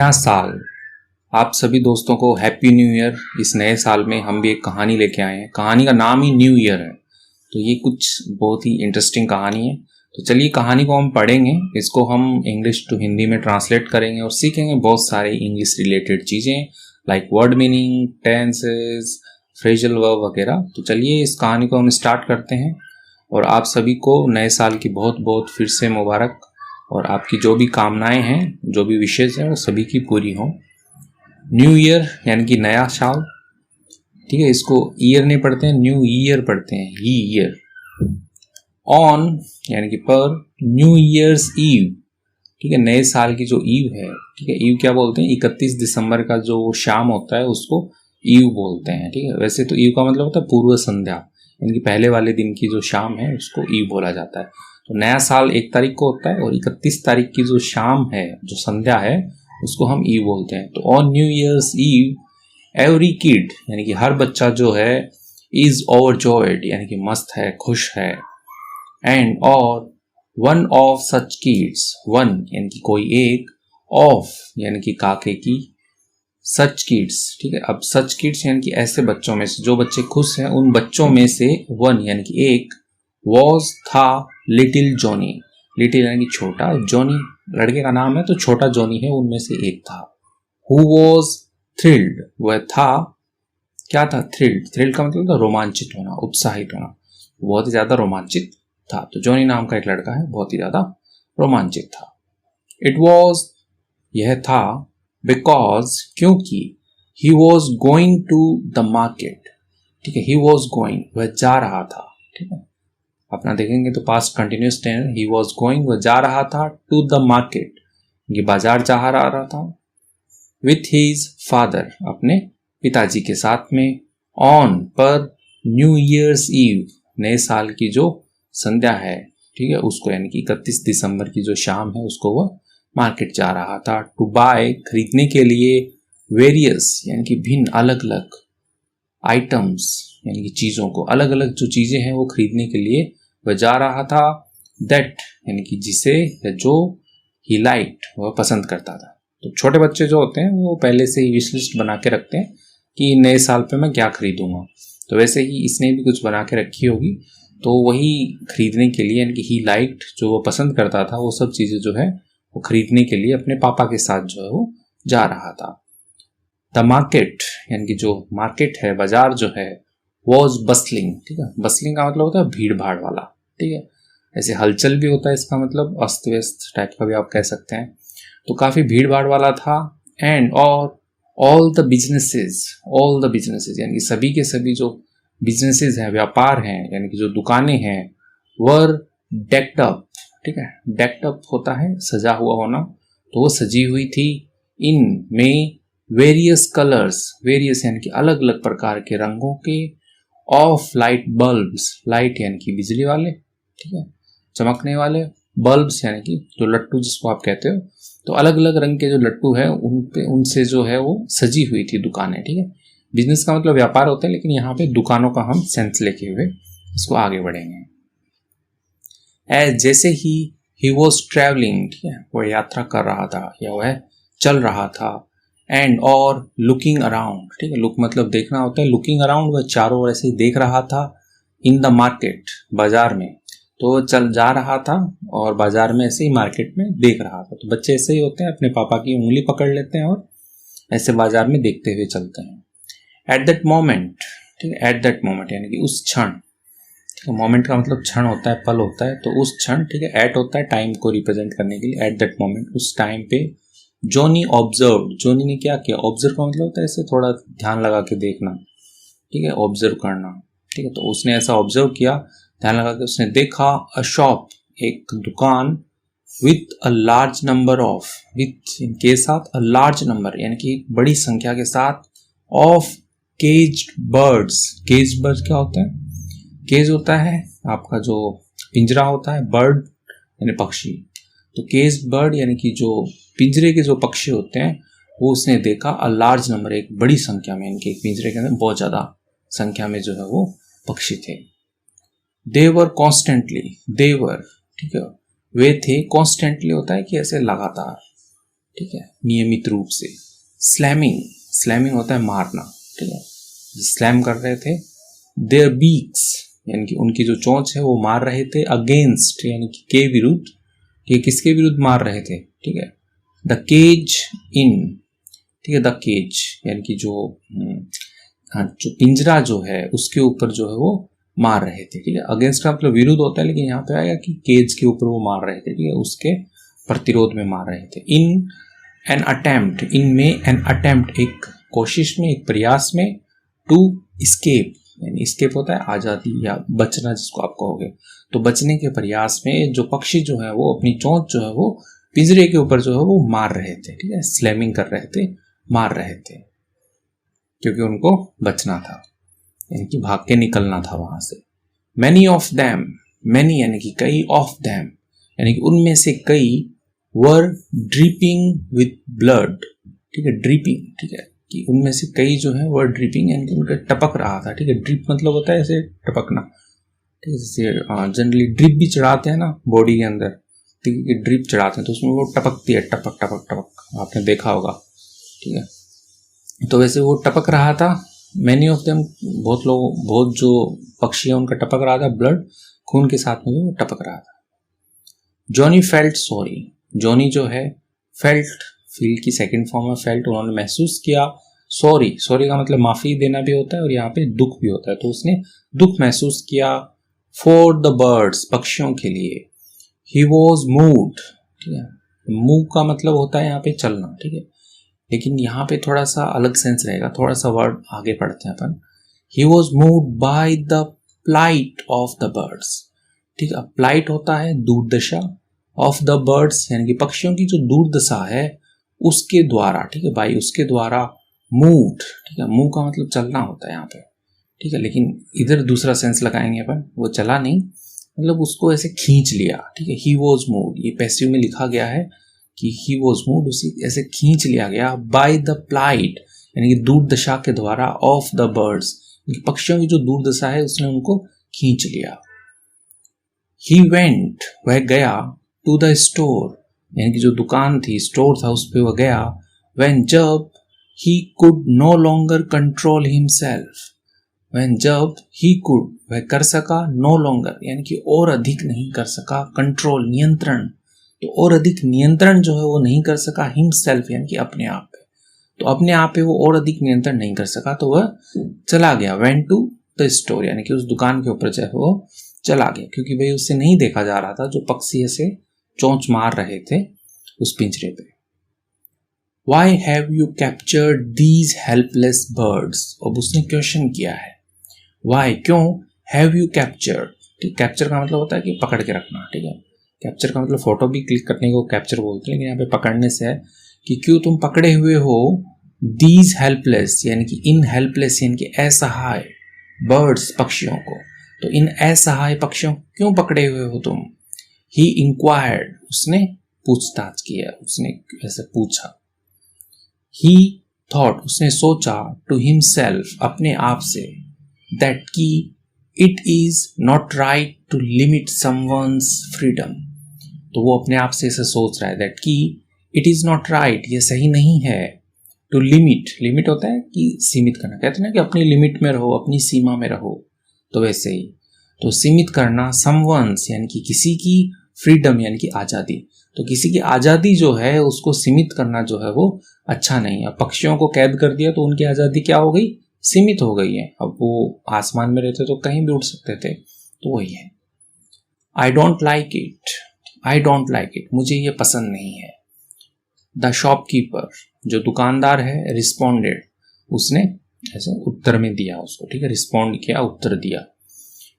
नया साल। आप सभी दोस्तों को हैप्पी न्यू ईयर। इस नए साल में हम भी एक कहानी लेके आए हैं। कहानी का नाम ही न्यू ईयर है, तो ये कुछ बहुत ही इंटरेस्टिंग कहानी है। तो चलिए कहानी को हम पढ़ेंगे, इसको हम इंग्लिश टू हिंदी में ट्रांसलेट करेंगे और सीखेंगे बहुत सारे इंग्लिश रिलेटेड चीज़ें like word meaning, tenses, phrasal verb वगैरह। तो चलिए इस कहानी को हम स्टार्ट करते हैं। और आप सभी को नए साल की बहुत बहुत फिर से मुबारक, और आपकी जो भी कामनाएं हैं, जो भी विशेष हैं, वो सभी की पूरी हों। न्यू ईयर यानी कि नया साल, ठीक है। इसको ईयर नहीं पढ़ते हैं, न्यू ईयर पढ़ते हैं, ही ईयर। ऑन यानी कि पर, न्यू ईयर्स ईव, ठीक है। नए साल की जो ईव है, ठीक है। ईव क्या बोलते हैं? 31 दिसंबर का जो शाम होता है उसको ईव बोलते हैं, ठीक है। वैसे तो ईव का मतलब होता है पूर्व संध्या, यानी कि पहले वाले दिन की जो शाम है उसको ईव बोला जाता है। तो नया साल 1 तारीख को होता है और 31 तारीख की जो शाम है, जो संध्या है, उसको हम ईव बोलते हैं। तो on new year's eve every kid यानी कि हर बच्चा जो है इज ओवरजॉयड यानी कि मस्त है, खुश है। एंड और one of such kids, one यानी कि कोई एक, ऑफ यानी कि काके की, सच किड्स, ठीक है। अब सच किड्स यानी कि ऐसे बच्चों में से, जो बच्चे खुश हैं उन बच्चों में से, वन यानी कि एक, वॉज था लिटिल जॉनी, लिटिल यानी कि छोटा, जॉनी लड़के का नाम है तो छोटा जॉनी है, उनमें से एक था। हु वॉज थ्रिल्ड, वह था, क्या था? थ्रिल्ड, थ्रिल्ड का मतलब था रोमांचित होना, उत्साहित होना, बहुत ही ज्यादा रोमांचित था। तो जॉनी नाम का एक लड़का है, बहुत ही ज्यादा रोमांचित था। इट वॉज, यह था, बिकॉज क्योंकि, he was going to the market, ठीक है। ही वॉज गोइंग, वह जा रहा था, ठीक है। अपना देखेंगे तो past continuous tense, he was going, वह जा रहा था, टू द मार्केट, ये बाजार जा रहा था, विथ हिज फादर, अपने पिताजी के साथ में, ऑन पर, न्यू ईयर्स ईव, नए साल की जो संध्या है, ठीक है, उसको यानी कि 31 दिसंबर की जो शाम है उसको वह मार्केट जा रहा था। टू बाय, खरीदने के लिए, वेरियस यानी कि भिन्न, अलग अलग, आइटम्स यानी कि चीज़ों को, अलग अलग जो चीज़ें हैं वो खरीदने के लिए वह जा रहा था। दैट यानी कि जिसे या जो, ही लाइक्ड वह पसंद करता था। तो छोटे बच्चे जो होते हैं वो पहले से ही विश लिस्ट बना के रखते हैं कि नए साल पे मैं क्या खरीदूंगा। तो वैसे ही इसने भी कुछ बना के रखी होगी, तो वही खरीदने के लिए, यानी कि ही लाइक्ड, जो वो पसंद करता था, वो सब चीज़ें जो है वो खरीदने के लिए अपने पापा के साथ जो है वो जा रहा था। द मार्केट यानी कि जो मार्केट है, बाजार जो है, वॉज बस्लिंग, ठीक है। बस्लिंग का मतलब होता है भीड़ भाड़ वाला, ठीक है। ऐसे हलचल भी होता है इसका मतलब, अस्त व्यस्त टाइप का भी आप कह सकते हैं। तो काफी भीड़ भाड़ वाला था। एंड और all the businesses, all the businesses यानी कि सभी के सभी जो बिजनेसेस हैं, व्यापार हैं, यानी कि जो दुकानें हैं, वर डेक्ड अप, ठीक है। डेक्ड अप होता है सजा हुआ होना, तो वो सजी हुई थी, इन में, वेरियस कलर्स, वेरियस यानी कि अलग अलग प्रकार के रंगों के, ऑफ लाइट बल्ब्स, लाइट यानी कि बिजली वाले, ठीक है, चमकने वाले, बल्ब्स यानी कि जो लट्टू जिसको आप कहते हो, तो अलग अलग रंग के जो लट्टू है उन पे, उनसे जो है वो सजी हुई थी दुकानें, ठीक है। बिजनेस का मतलब व्यापार होता है, लेकिन यहाँ पे दुकानों का हम सेंस लेके हुए इसको आगे बढ़ेंगे। जैसे ही वॉज ट्रेवलिंग, ठीक है, वह यात्रा कर रहा था या वह चल रहा था। एंड और लुकिंग अराउंड, ठीक है, लुक मतलब देखना होता है, लुकिंग अराउंड, वह चारों ओर ऐसे ही देख रहा था। इन द मार्केट, बाजार में, तो चल जा रहा था और बाजार में ऐसे ही मार्केट में देख रहा था। तो बच्चे ऐसे ही होते हैं, अपने पापा की उंगली पकड़ लेते हैं और ऐसे बाजार में देखते हुए चलते हैं। एट दैट मोमेंट, ठीक है, एट दैट मोमेंट यानी कि उस क्षण, मोमेंट का मतलब क्षण होता है, पल होता है, तो उस क्षण, ठीक है। एट होता है टाइम को रिप्रेजेंट करने के लिए, एट दैट मोमेंट, उस टाइम पे, जॉनी ऑब्जर्व, जॉनी ने क्या किया? ऑब्जर्व का मतलब होता है ऐसे थोड़ा ध्यान लगा के देखना, ठीक है, ऑब्जर्व करना, ठीक है। तो उसने ऐसा ऑब्जर्व किया, ध्यान लगा के उसने देखा, अ शॉप, एक दुकान, with a large number of, with इनके साथ, अ लार्ज नंबर यानी कि एक बड़ी संख्या के साथ, of caged birds, caged birds क्या होता है? केज होता है आपका जो पिंजरा होता है, बर्ड यानी पक्षी, तो केज बर्ड यानी कि जो पिंजरे के जो पक्षी होते हैं वो उसने देखा, अ लार्ज नंबर, एक बड़ी संख्या में, इनके पिंजरे के अंदर बहुत ज्यादा संख्या में जो है वो पक्षी थे। देवर कॉन्स्टेंटली, देवर, ठीक है, वे थे, कॉन्स्टेंटली होता है कि ऐसे लगातार, ठीक है, नियमित रूप से। स्लैमिंग, स्लैमिंग होता है मारना, ठीक है, स्लैम कर रहे थे। देयर बीक्स यानी कि उनकी जो चोंच है वो मार रहे थे, अगेंस्ट यानी कि के विरुद्ध, ये किसके विरुद्ध मार रहे थे, ठीक है, द केज इन, ठीक है, द केज यानी कि जो पिंजरा जो है उसके ऊपर जो है वो मार रहे थे, ठीक है। अगेंस्ट का मतलब विरुद्ध होता है, लेकिन यहाँ पे आया कि केज के ऊपर वो मार रहे थे, ठीक है, उसके प्रतिरोध में मार रहे थे। इन एन अटेम्प्ट, इन में एन अटेम्प्ट एक कोशिश में, एक प्रयास में, टू स्केप यानी स्केप होता है आज़ादी या बचना जिसको आप कहोगे, तो बचने के प्रयास में जो पक्षी जो है वो अपनी चोंच जो है वो पिंजरे के ऊपर जो है वो मार रहे थे, ठीक है, स्लैमिंग कर रहे थे, मार रहे थे, क्योंकि उनको बचना था, यानी कि भाग के निकलना था वहां से। मैनी ऑफ दैम, मैनी यानी कि कई, ऑफ दैम यानी कि उनमें से कई, वर ड्रीपिंग विथ ब्लड, ठीक है, ड्रीपिंग, ठीक है, कि उनमें से कई जो है वर ड्रीपिंग यानी कि उनका टपक रहा था, ठीक है, ड्रिप मतलब होता है ऐसे टपकना, ठीक है, जैसे जनरली ड्रिप भी चढ़ाते हैं ना बॉडी के अंदर, ठीक है, ड्रिप चढ़ाते हैं तो उसमें वो टपकती है, टपक टपक टपक, आपने देखा होगा, ठीक है, तो वैसे वो टपक रहा था। मैनी ऑफ देम, बहुत लोग, बहुत जो पक्षी है उनका टपक रहा था, ब्लड खून के साथ में वो टपक रहा था। जॉनी फेल्ट सॉरी, जॉनी जो है फेल्ट, फील की सेकंड फॉर्म है फेल्ट, उन्होंने महसूस किया। सॉरी, सॉरी का मतलब माफी देना भी होता है और यहाँ पे दुख भी होता है, तो उसने दुख महसूस किया। फॉर द बर्ड्स, पक्षियों के लिए। ही वॉज मूव्ड, ठीक है, मूव का मतलब होता है यहाँ पे चलना, ठीक है, लेकिन यहाँ पे थोड़ा सा अलग सेंस रहेगा, थोड़ा सा वर्ड आगे पढ़ते हैं अपन। He was moved by the plight of the birds, ठीक है, प्लाइट होता है दुर्दशा, ऑफ द बर्ड्स यानी कि पक्षियों की जो दुर्दशा है उसके द्वारा, ठीक है, बाई उसके द्वारा, मूव्ड, ठीक है, मूव का मतलब चलना होता है यहाँ पे, ठीक है, लेकिन इधर दूसरा सेंस लगाएंगे अपन, वो चला नहीं, मतलब उसको ऐसे खींच लिया, ठीक है, ही वॉज मूव्ड, ये पैसिव में लिखा गया है कि ही वॉज मूव्ड, उसी ऐसे खींच लिया गया, बाय द प्लाइट यानी कि दुर्दशा के द्वारा, ऑफ द बर्ड्स पक्षियों की जो दुर्दशा है उसने उनको खींच लिया। ही वेंट, वह गया, टू द स्टोर यानी कि जो दुकान थी, स्टोर था, उस पर वह गया। व्हेन, जब, he could no longer control himself, when जब, ही कुड वह कर सका, नो लॉन्गर यानी कि और अधिक नहीं कर सका, कंट्रोल नियंत्रण, तो और अधिक नियंत्रण जो है वो नहीं कर सका, हिमसेल्फ यानी कि अपने आप पे, तो अपने आप पे वो और अधिक नियंत्रण नहीं कर सका, तो वह चला गया। वेंट टू द स्टोर यानी कि उस दुकान के ऊपर जो है वो चला गया, क्योंकि भाई उससे नहीं देखा जा रहा था जो पक्षी ऐसे चोंच मार रहे थे उस पिंजरे पे। Why have you captured these helpless birds? अब उसने क्वेश्चन किया है, Why, क्यों, have you captured, ठीक, कैप्चर का मतलब होता है कि पकड़ के रखना, ठीक है, कैप्चर का मतलब फोटो भी क्लिक करने को कैप्चर बोलते हैं, लेकिन यहाँ पे पकड़ने से है कि क्यों तुम पकड़े हुए हो, these helpless यानी कि इन हेल्पलेस यानी कि असहाय, बर्ड्स पक्षियों को, तो इन असहाय पक्षियों क्यों पकड़े हुए हो तुम। He inquired, उसने पूछताछ किया, उसने ऐसे पूछा। He thought, उसने सोचा, to himself, अपने आप से, that कि it is not right to limit someone's freedom, तो वो अपने आप से ऐसे सोच रहा है that कि it is not right, ये सही नहीं है, to limit, limit होता है कि सीमित करना, कहते हैं ना कि अपनी लिमिट में रहो, अपनी सीमा में रहो, तो वैसे ही, तो सीमित करना, someone's यानी कि किसी की, फ्रीडम यानी कि आज़ादी, तो किसी की आज़ादी जो है उसको सीमित करना जो है वो अच्छा नहीं है। पक्षियों को कैद कर दिया तो उनकी आज़ादी क्या हो गई, सीमित हो गई है, अब वो आसमान में रहते तो कहीं भी उड़ सकते थे, तो वही है। I don't like it, I don't like it, मुझे ये पसंद नहीं है। द शॉपकीपर, जो दुकानदार है, रिस्पॉन्डेड, उसने ऐसे उत्तर में दिया उसको, ठीक है, रिस्पॉन्ड किया, उत्तर दिया,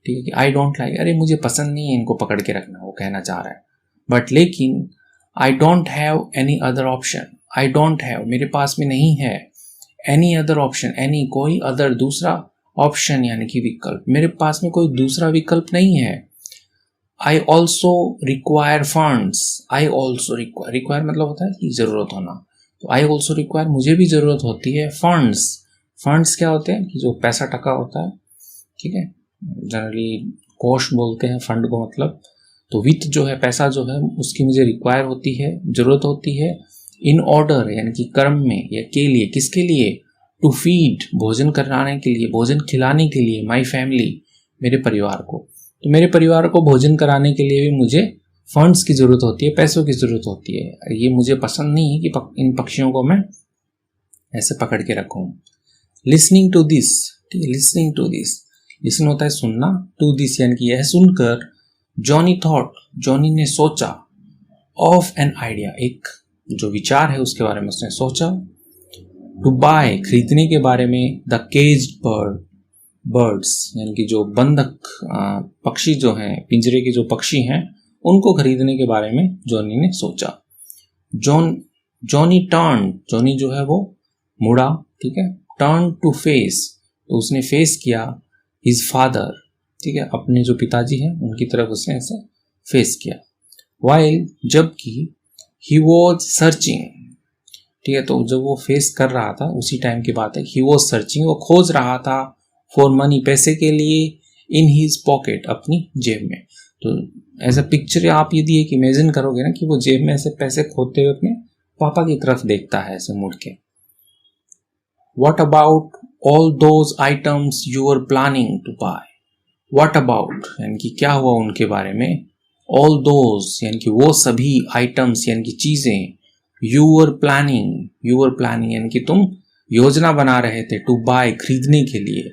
ठीक है, कि आई डोंट लाइक, अरे मुझे पसंद नहीं है इनको पकड़ के रखना, वो कहना चाह रहा है, बट लेकिन I don't have any other option, I don't have मेरे पास में नहीं है, एनी अदर ऑप्शन, एनी कोई, अदर दूसरा, ऑप्शन यानी कि विकल्प, मेरे पास में कोई दूसरा विकल्प नहीं है। I also require funds, I also require, require मतलब होता है कि जरूरत होना, तो आई ऑल्सो रिक्वायर, मुझे भी जरूरत होती है, फंड्स, फंड्स क्या होते हैं कि जो पैसा टका होता है, ठीक है, जनरली कोष बोलते हैं फंड को, मतलब तो वित्त जो है, पैसा जो है, उसकी मुझे रिक्वायर होती है, जरूरत होती है। इन ऑर्डर यानी कि क्रम में, या के लिए, किसके लिए, टू फीड भोजन कराने के लिए, भोजन खिलाने के लिए, माई फैमिली मेरे परिवार को। तो मेरे परिवार को भोजन कराने के लिए भी मुझे फंड्स की ज़रूरत होती है, पैसों की ज़रूरत होती है। ये मुझे पसंद नहीं है कि इन पक्षियों को मैं ऐसे पकड़ के रखूँ। लिसनिंग टू दिस, ठीक है, लिसनिंग टू दिस, लिसन होता है सुनना, टू दिस यानी कि यह सुनकर, जॉनी थॉट, जॉनी ने सोचा, ऑफ एन आइडिया, एक जो विचार है उसके बारे में उसने सोचा, टू बाय खरीदने के बारे में, द केज्ड बर्ड्स यानी कि जो बंधक पक्षी जो हैं, पिंजरे के जो पक्षी हैं उनको खरीदने के बारे में जॉनी ने सोचा। जॉनी टर्न, जॉनी जो है वो मुड़ा, ठीक है, टर्न टू फेस, तो उसने फेस किया हिज फादर, ठीक है, अपने जो पिताजी हैं उनकी तरफ उसने ऐसे फेस किया। वाइल, जबकि ही वॉज सर्चिंग, ठीक है, तो जब वो फेस कर रहा था उसी टाइम की बात है, ही वॉज सर्चिंग, वो खोज रहा था, फॉर मनी, पैसे के लिए, इन हिज पॉकेट, अपनी जेब में। तो ऐसा पिक्चर आप यदि एक इमेजिन करोगे ना कि वो जेब में ऐसे पैसे खोदते हुए अपने पापा की तरफ देखता है ऐसे मुड़ के। What about all those items you were planning to buy? What about यानी कि क्या हुआ उनके बारे में, all those यानी कि वो सभी items यानी कि चीजें, you were planning यानी कि तुम योजना बना रहे थे, to buy खरीदने के लिए।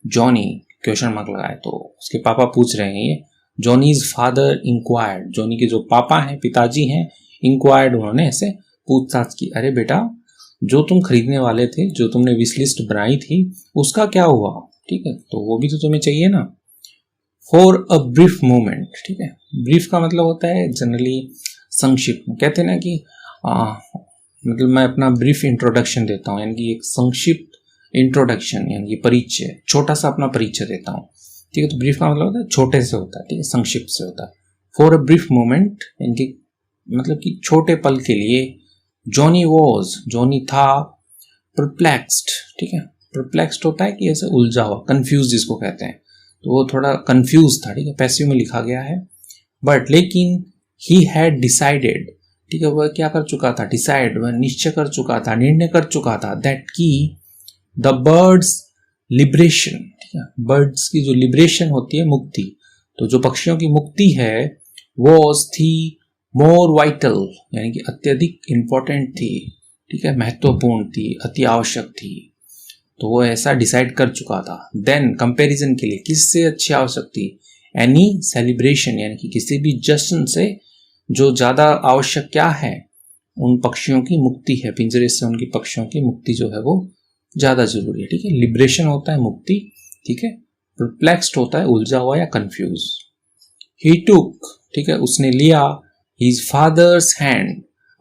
जॉनी क्वेश्चन मार्क लगाए, तो उसके पापा पूछ रहे हैं ये। जॉनीज फादर इंक्वायर्ड, जॉनी के जो पापा हैं, पिताजी हैं, इंक्वायर्ड, उन्होंने ऐसे पूछताछ की, अरे बेटा जो तुम खरीदने वाले थे, जो तुमने विश लिस्ट बनाई थी, उसका क्या हुआ, ठीक है, तो वो भी तो तुम्हें चाहिए ना। फॉर अ ब्रीफ मोमेंट, ठीक है, ब्रीफ का मतलब होता है जनरली संक्षिप्त, कहते हैं ना कि मतलब मैं अपना ब्रीफ इंट्रोडक्शन देता हूँ, यानी कि एक संक्षिप्त इंट्रोडक्शन यानी कि परिचय, छोटा सा अपना परिचय देता हूँ, ठीक है। तो ब्रीफ का मतलब होता है छोटे से होता है, ठीक है, संक्षिप्त से होता है। फॉर अ ब्रीफ मोमेंट यानी कि मतलब कि छोटे पल के लिए, जॉनी था, परप्लेक्स्ड, ठीक है, परप्लेक्स्ड होता है कि ऐसे उलझा हुआ, कंफ्यूज जिसको कहते हैं, तो वो थोड़ा कंफ्यूज था, ठीक है, पैसिव में लिखा गया है। बट लेकिन ही हैड डिसाइडेड, ठीक है, वह क्या कर चुका था, डिसाइड, वह निश्चय कर चुका था, निर्णय कर चुका था, दैट की द बर्ड्स लिबरेशन, ठीक है, बर्ड्स की जो लिबरेशन होती है, मुक्ति, तो जो पक्षियों की मुक्ति है, वॉज थी मोर वाइटल यानी कि अत्यधिक इंपॉर्टेंट थी, ठीक है, महत्वपूर्ण थी, अति आवश्यक थी, तो वो ऐसा डिसाइड कर चुका था। देन कंपैरिजन के लिए किससे अच्छी आवश्यक थी, एनी सेलिब्रेशन यानी कि किसी भी जश्न से जो ज़्यादा आवश्यक क्या है, उन पक्षियों की मुक्ति है, पिंजरे से उनकी पक्षियों की मुक्ति जो है वो ज़्यादा जरूरी है, ठीक है। लिबरेशन होता है मुक्ति, ठीक है, परप्लेक्स्ड होता है उलझा हुआ या कंफ्यूज। ही टुक, ठीक है, उसने लिया, हिज फादर्स हैंड,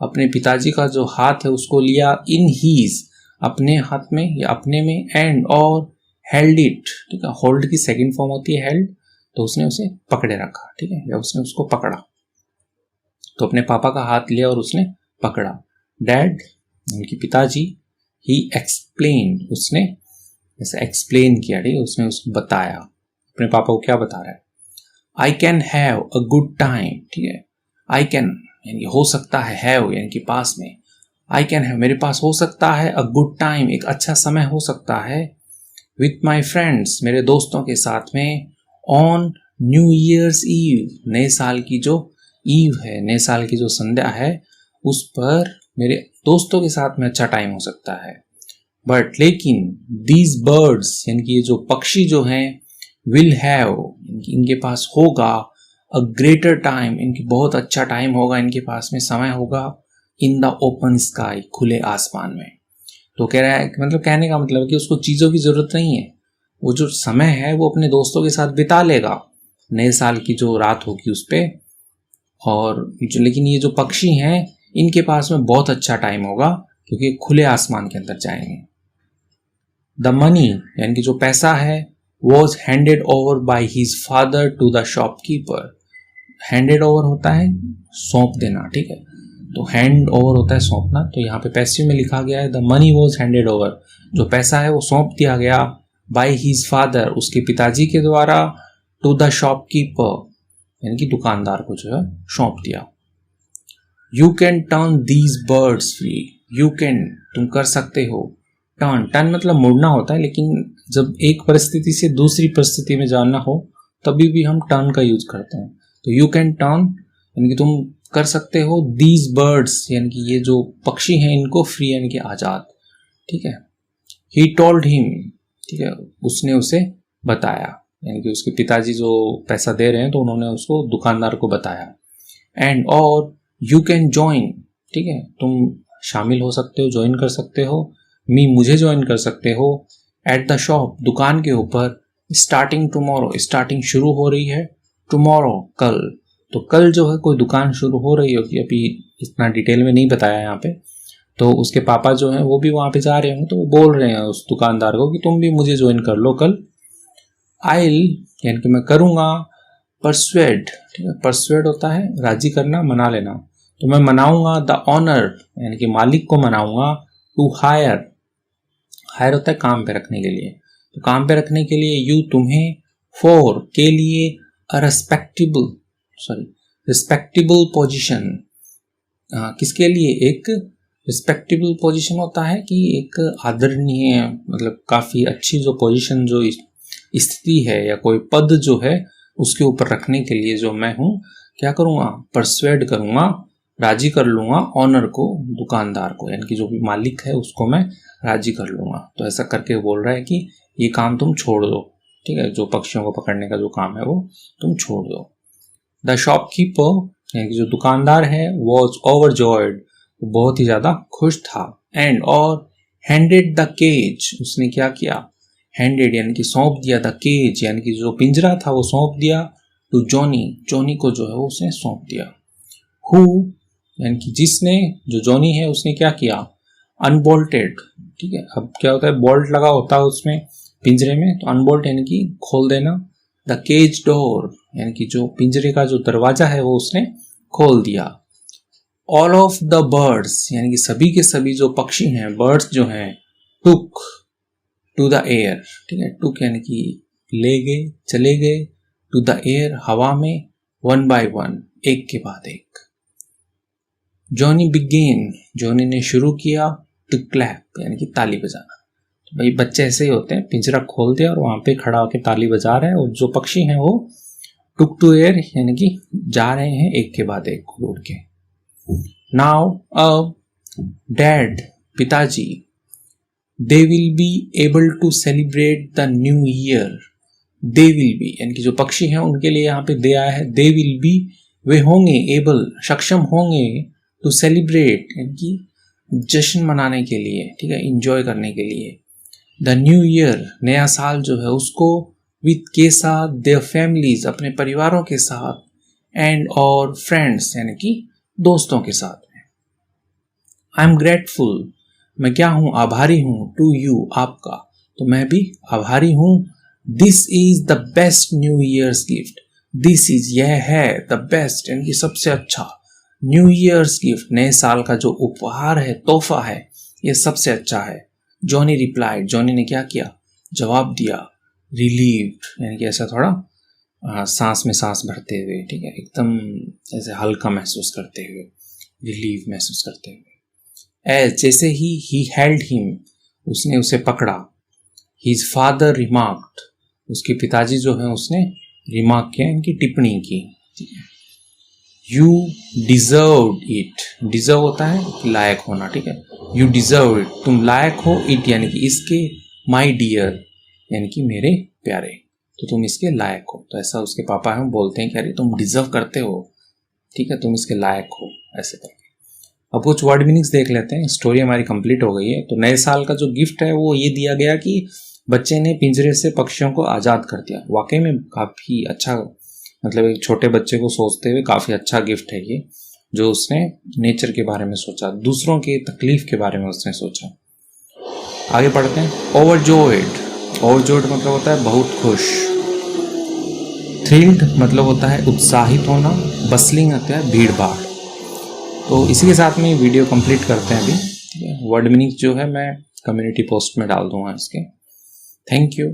अपने पिताजी का जो हाथ है उसको लिया, इन हीज अपने हाथ में या अपने में, एंड और हेल्ड इट, ठीक है, होल्ड की सेकंड फॉर्म होती है हेल्ड, तो उसने उसे पकड़े रखा, ठीक है, या उसने उसको पकड़ा, तो अपने पापा का हाथ लिया और उसने पकड़ा। डैड उनकी पिताजी, ही एक्सप्लेन, उसने ऐसा एक्सप्लेन किया, ठीक है, उसने उसको बताया, अपने पापा को क्या बता रहा है, I can have a good time, ठीक है, आई कैन यानी हो सकता है, हैव यानी कि पास में, आई कैन हैव मेरे पास हो सकता है, अ गुड टाइम एक अच्छा समय हो सकता है, विथ माई फ्रेंड्स मेरे दोस्तों के साथ में, ऑन न्यू ईयर्स ईव नए साल की जो ईव है, नए साल की जो संध्या है, उस पर मेरे दोस्तों के साथ में अच्छा टाइम हो सकता है। बट लेकिन दीज बर्ड्स यानी कि ये जो पक्षी जो हैं, विल हैव इनके पास होगा, अ ग्रेटर टाइम इनकी बहुत अच्छा टाइम होगा, इनके पास में समय होगा, इन द ओपन स्काई खुले आसमान में। तो कह रहा है मतलब कहने का मतलब है कि उसको चीज़ों की ज़रूरत नहीं है, वो जो समय है वो अपने दोस्तों के साथ बिता लेगा नए साल की जो रात होगी उस पर, और जो लेकिन ये जो पक्षी हैं इनके पास में बहुत अच्छा टाइम होगा क्योंकि खुले आसमान के अंदर जाएंगे। द मनी यानी कि जो पैसा है, was handed over by his father to the shopkeeper. Handed over होता है सौंप देना, ठीक है, तो हैंड ओवर होता है सौंपना, तो यहाँ पे पैसिव में लिखा गया है the money was handed over, जो पैसा है वो सौंप दिया गया, बाई हिज फादर उसके पिताजी के द्वारा, टू द शॉपकीपर यानी कि दुकानदार को जो है सौंप दिया। You can turn these birds free, you can तुम कर सकते हो, टर्न टर्न मतलब मुड़ना होता है, लेकिन जब एक परिस्थिति से दूसरी परिस्थिति में जाना हो तभी भी हम टर्न का यूज करते हैं। तो यू कैन टर्न यानी कि तुम कर सकते हो दीज बर्ड्स यानी कि ये जो पक्षी हैं इनको फ्री यानी कि आज़ाद, ठीक है। ही टोल्ड हिम, ठीक है, उसने उसे बताया, यानी कि उसके पिताजी जो पैसा दे रहे हैं तो उन्होंने उसको दुकानदार को बताया। एंड और यू कैन ज्वाइन, ठीक है, तुम शामिल हो सकते हो, ज्वाइन कर सकते हो, मी मुझे ज्वाइन कर सकते हो, एट द शॉप दुकान के ऊपर, स्टार्टिंग टुमारो स्टार्टिंग शुरू हो रही है, टुमारो कल, तो कल जो है कोई दुकान शुरू हो रही होगी, अभी इतना डिटेल में नहीं बताया यहाँ पे। तो उसके पापा जो हैं वो भी वहाँ पे जा रहे होंगे, तो वो बोल रहे हैं उस दुकानदार को कि तुम भी मुझे ज्वाइन कर लो कल। आइल यानी कि मैं करूँगा, परसुएड, ठीक है, परसुएड होता है राजी करना, मना लेना, तो मैं मनाऊंगा द ऑनर यानी कि मालिक को मनाऊंगा, टू हायर, हायर होता है काम पे रखने के लिए, तो काम पे रखने के लिए, यू तुम्हें, फॉर के लिए, अ रिस्पेक्टेबल पोजीशन, किसके लिए, एक रिस्पेक्टेबल पोजीशन होता है कि एक आदरणीय मतलब काफ़ी अच्छी जो पोजीशन जो स्थिति है या कोई पद जो है उसके ऊपर रखने के लिए जो मैं हूँ क्या करूँगा, परसुएड करूँगा, राजी कर लूँगा ऑनर को, दुकानदार को, यानी कि जो भी मालिक है उसको मैं राजी कर लूँगा। तो ऐसा करके बोल रहा है कि ये काम तुम छोड़ दो, ठीक है, जो पक्षियों को पकड़ने का जो काम है वो तुम छोड़ दो। द शॉपकीपर यानी कि जो दुकानदार है वॉज ओवरजॉयड, बहुत ही ज़्यादा खुश था, एंड और हैंडेड द केज, उसने क्या किया, हैंडेड यानी कि सौंप दिया, द केज यानी कि जो पिंजरा था वो सौंप दिया, टू जॉनी, जॉनी को जो है वो उसने सौंप दिया। हु यानी कि जिसने, जो जॉनी है उसने क्या किया, अनबोल्टेड, ठीक है, अब क्या होता है बोल्ट लगा होता है उसमें पिंजरे में, तो अनबोल्ट यानी कि खोल देना, द केज डोर यानी कि जो पिंजरे का जो दरवाजा है वो उसने खोल दिया। ऑल ऑफ द बर्ड्स यानी कि सभी के सभी जो पक्षी हैं, बर्ड्स जो हैं, टुक टू द एयर, ठीक है, टुक यानी कि ले गए, चले गए, टू द एयर हवा में, वन बाय वन एक के बाद एक। जॉनी बिगेन, जॉनी ने शुरू किया, टू क्लैप यानी कि ताली बजाना, तो भाई बच्चे ऐसे ही होते हैं, पिंजरा खोल दिया और वहां पे खड़ा होकर ताली बजा रहे हैं, और जो पक्षी हैं वो टुक टू एयर यानी कि जा रहे हैं एक के बाद एक उड़ के। नाउ डैड, पिताजी, they will be able to celebrate the new year, they will be यानी कि जो पक्षी हैं उनके लिए यहाँ पे दे आया है, दे विल बी वे होंगे, एबल सक्षम होंगे, टू सेलिब्रेट यानी कि जश्न मनाने के लिए, ठीक है, इंजॉय करने के लिए, द न्यू ईयर नया साल जो है उसको, विथ के साथ, देयर फैमिलीज अपने परिवारों के साथ, एंड और फ्रेंड्स यानी कि दोस्तों के साथ में। आई एम ग्रेटफुल, मैं क्या हूँ, आभारी हूँ, टू यू आपका, तो मैं भी आभारी हूँ। This is the best new years gift, this is यह है, द बेस्ट यानी कि सबसे अच्छा, न्यू ईयर्स गिफ्ट नए साल का जो उपहार है, तोहफा है, ये सबसे अच्छा है। जॉनी रिप्लाइड, जॉनी ने क्या किया, जवाब दिया, रिलीव्ड यानी कि ऐसा थोड़ा सांस में सांस भरते हुए, ठीक है, एकदम ऐसे हल्का महसूस करते हुए, रिलीव महसूस करते हुए। एज जैसे ही हेल्ड हिम, उसने उसे पकड़ा, हिज फादर रिमार्क्ड, उसके पिताजी जो है उसने रिमार्क किया, इनकी टिप्पणी की, यू डिजर्व इट, डिजर्व होता है लायक होना, ठीक है, यू डिजर्व इट तुम लायक हो, इट यानी कि इसके, माई डियर यानी कि मेरे प्यारे, तो तुम इसके लायक हो। तो ऐसा उसके पापा हम बोलते हैं कि अरे तुम डिजर्व करते हो, ठीक है, तुम इसके लायक हो, ऐसे करके। अब कुछ वर्ड मीनिंग्स देख लेते हैं, स्टोरी हमारी कंप्लीट हो गई है। तो नए साल का जो गिफ्ट है वो ये दिया गया कि बच्चे ने पिंजरे से पक्षियों को आज़ाद कर दिया। वाकई में काफ़ी अच्छा, मतलब एक छोटे बच्चे को सोचते हुए काफ़ी अच्छा गिफ्ट है ये, जो उसने नेचर के बारे में सोचा, दूसरों की तकलीफ के बारे में उसने सोचा। आगे पढ़ते हैं। ओवरजॉयड, ओवरजॉयड मतलब होता है बहुत खुश। थ्रिल्ड मतलब होता है उत्साहित होना। बसलिंग होता है भीड़ भाड़। तो इसी के साथ में वीडियो कंप्लीट करते हैं अभी। वर्ड मीनिंग्स जो है मैं कम्युनिटी पोस्ट में डाल दूंगा इसके। Thank you.